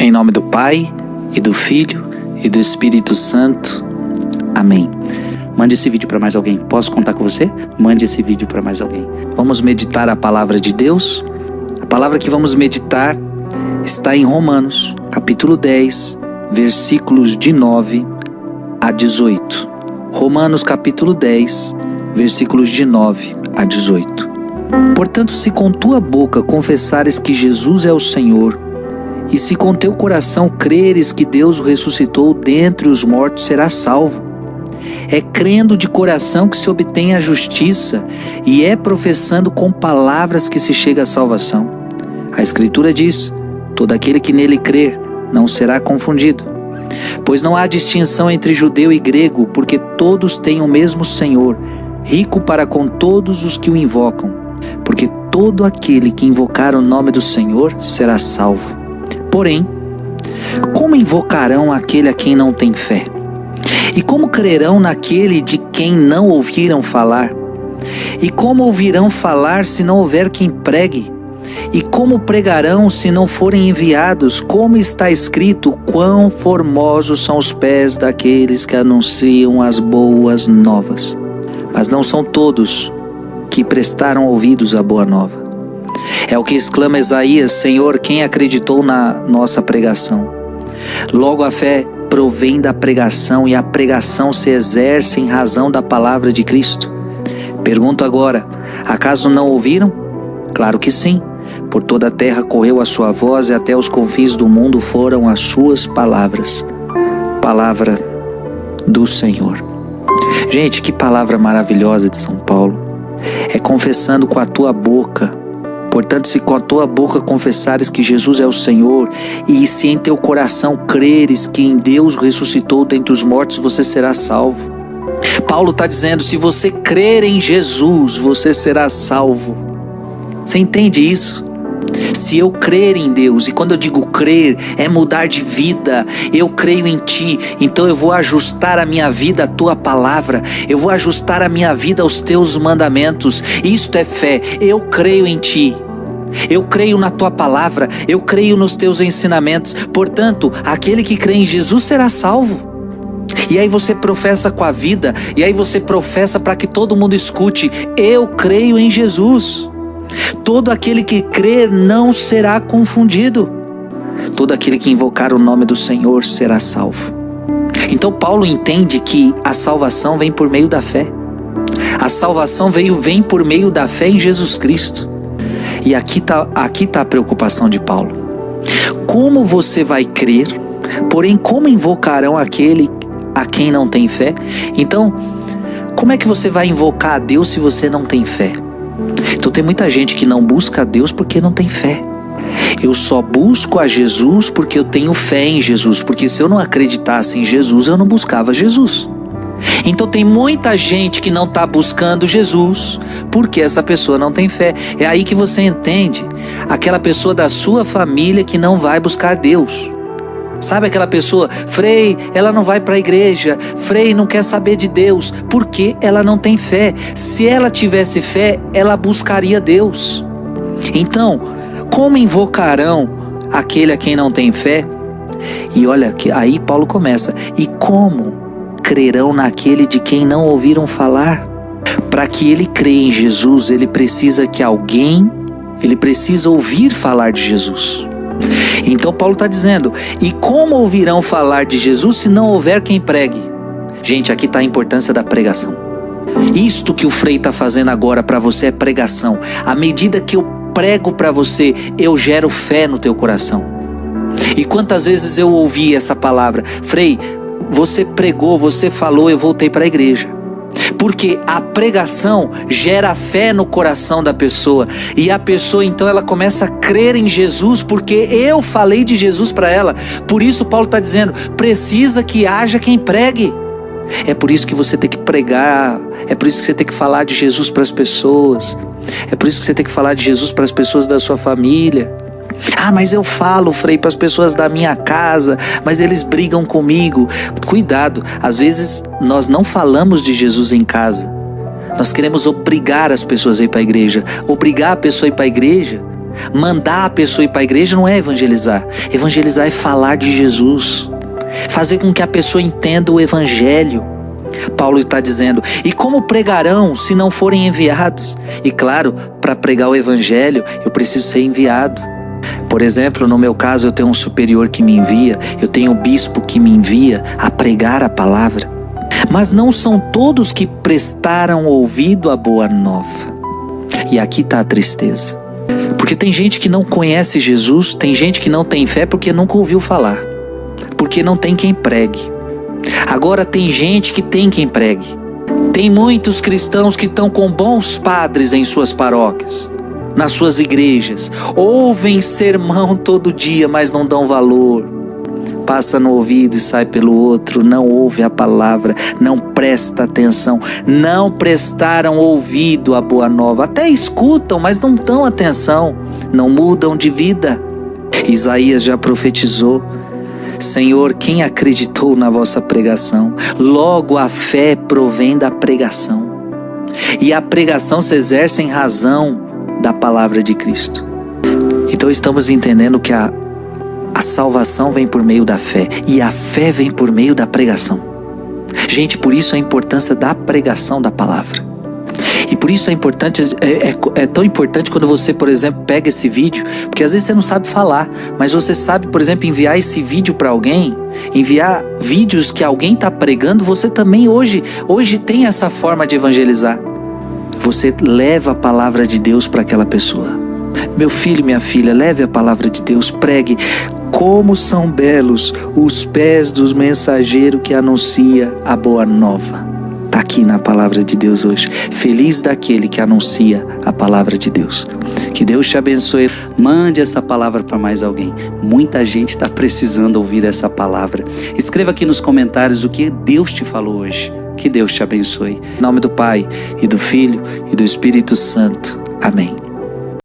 Em nome do Pai, e do Filho, e do Espírito Santo. Amém. Mande esse vídeo para mais alguém. Posso contar com você? Mande esse vídeo para mais alguém. Vamos meditar a palavra de Deus. A palavra que vamos meditar está em Romanos, capítulo 10, versículos de 9 a 18. Romanos, capítulo 10, versículos de 9 a 18. Portanto, se com tua boca confessares que Jesus é o Senhor, e se com teu coração creres que Deus o ressuscitou dentre os mortos, serás salvo. É crendo de coração que se obtém a justiça, e é professando com palavras que se chega à salvação. A Escritura diz: todo aquele que nele crer não será confundido. Pois não há distinção entre judeu e grego, porque todos têm o mesmo Senhor, rico para com todos os que o invocam. Porque todo aquele que invocar o nome do Senhor será salvo. Porém, como invocarão aquele a quem não tem fé? E como crerão naquele de quem não ouviram falar? E como ouvirão falar se não houver quem pregue? E como pregarão se não forem enviados? Como está escrito: quão formosos são os pés daqueles que anunciam as boas novas. Mas não são todos que prestaram ouvidos à boa nova. É o que exclama Isaías: Senhor, quem acreditou na nossa pregação? Logo a fé provém da pregação, e a pregação se exerce em razão da palavra de Cristo. Pergunto agora: acaso não ouviram? Claro que sim. Por toda a terra correu a sua voz, e até os confins do mundo foram as suas palavras. Palavra do Senhor. Gente, que palavra maravilhosa de São Paulo. É confessando com a tua boca. Portanto, se com a tua boca confessares que Jesus é o Senhor, e se em teu coração creres que em Deus ressuscitou dentre os mortos, você será salvo. Paulo está dizendo: se você crer em Jesus, você será salvo. Você entende isso? Se eu crer em Deus, e quando eu digo crer, é mudar de vida. Eu creio em Ti, então eu vou ajustar a minha vida à Tua palavra. Eu vou ajustar a minha vida aos Teus mandamentos. Isto é fé. Eu creio em Ti. Eu creio na Tua palavra. Eu creio nos Teus ensinamentos. Portanto, aquele que crê em Jesus será salvo. E aí você professa com a vida, e aí você professa para que todo mundo escute: eu creio em Jesus. Todo aquele que crer não será confundido. Todo aquele que invocar o nome do Senhor será salvo. Então Paulo entende que a salvação vem por meio da fé. A salvação vem por meio da fé em Jesus Cristo. E aqui tá a preocupação de Paulo. Como você vai crer, porém como invocarão aquele a quem não tem fé? Então, como é que você vai invocar a Deus se você não tem fé? Então tem muita gente que não busca a Deus porque não tem fé. Eu só busco a Jesus porque eu tenho fé em Jesus. Porque se eu não acreditasse em Jesus, eu não buscava Jesus. Então tem muita gente que não está buscando Jesus porque essa pessoa não tem fé. É aí que você entende aquela pessoa da sua família que não vai buscar Deus. Sabe aquela pessoa: Frei, ela não vai para a igreja, Frei não quer saber de Deus, porque ela não tem fé. Se ela tivesse fé, ela buscaria Deus. Então, como invocarão aquele a quem não tem fé? E olha, que aí Paulo começa: e como crerão naquele de quem não ouviram falar? Para que ele creia em Jesus, ele precisa ouvir falar de Jesus. Então Paulo está dizendo: e como ouvirão falar de Jesus se não houver quem pregue? Gente, aqui está a importância da pregação. Isto que o Frei está fazendo agora para você é pregação. À medida que eu prego para você, eu gero fé no teu coração. E quantas vezes eu ouvi essa palavra: Frei, você pregou, você falou, eu voltei para a igreja. Porque a pregação gera fé no coração da pessoa. E a pessoa então ela começa a crer em Jesus, porque eu falei de Jesus para ela. Por isso Paulo está dizendo: precisa que haja quem pregue. É por isso que você tem que pregar. É por isso que você tem que falar de Jesus para as pessoas. É por isso que você tem que falar de Jesus para as pessoas da sua família. Ah, mas eu falo, Frei, para as pessoas da minha casa, mas eles brigam comigo. Cuidado, às vezes nós não falamos de Jesus em casa. Nós queremos obrigar as pessoas a ir para a igreja. Obrigar a pessoa a ir para a igreja Mandar a pessoa ir para a igreja não é evangelizar. Evangelizar é falar de Jesus. Fazer com que a pessoa entenda o evangelho. Paulo está dizendo, e como pregarão se não forem enviados? E claro, para pregar o evangelho, eu preciso ser enviado. Por exemplo, no meu caso, eu tenho um superior que me envia, eu tenho um bispo que me envia a pregar a palavra. Mas não são todos que prestaram ouvido à boa nova. E aqui está a tristeza. Porque tem gente que não conhece Jesus, tem gente que não tem fé porque nunca ouviu falar. Porque não tem quem pregue. Agora tem gente que tem quem pregue. Tem muitos cristãos que estão com bons padres em suas paróquias, nas suas igrejas. Ouvem sermão todo dia, mas não dão valor. Passa no ouvido e sai pelo outro, não ouve a palavra, não presta atenção, não prestaram ouvido à boa nova. Até escutam, mas não dão atenção, não mudam de vida. Isaías já profetizou: Senhor, quem acreditou na vossa pregação? Logo a fé provém da pregação. E a pregação se exerce em razão da palavra de Cristo. Então estamos entendendo que a salvação vem por meio da fé. E a fé vem por meio da pregação. Gente, por isso a importância da pregação da palavra. E por isso é tão importante quando você, por exemplo, pega esse vídeo, porque às vezes você não sabe falar, mas você sabe, por exemplo, enviar esse vídeo para alguém, enviar vídeos que alguém está pregando. Você também hoje tem essa forma de evangelizar. Você leva a palavra de Deus para aquela pessoa. Meu filho, minha filha, leve a palavra de Deus, pregue. Como são belos os pés dos mensageiros que anuncia a boa nova. Está aqui na palavra de Deus hoje. Feliz daquele que anuncia a palavra de Deus. Que Deus te abençoe. Mande essa palavra para mais alguém. Muita gente está precisando ouvir essa palavra. Escreva aqui nos comentários o que Deus te falou hoje. Que Deus te abençoe. Em nome do Pai, e do Filho, e do Espírito Santo. Amém.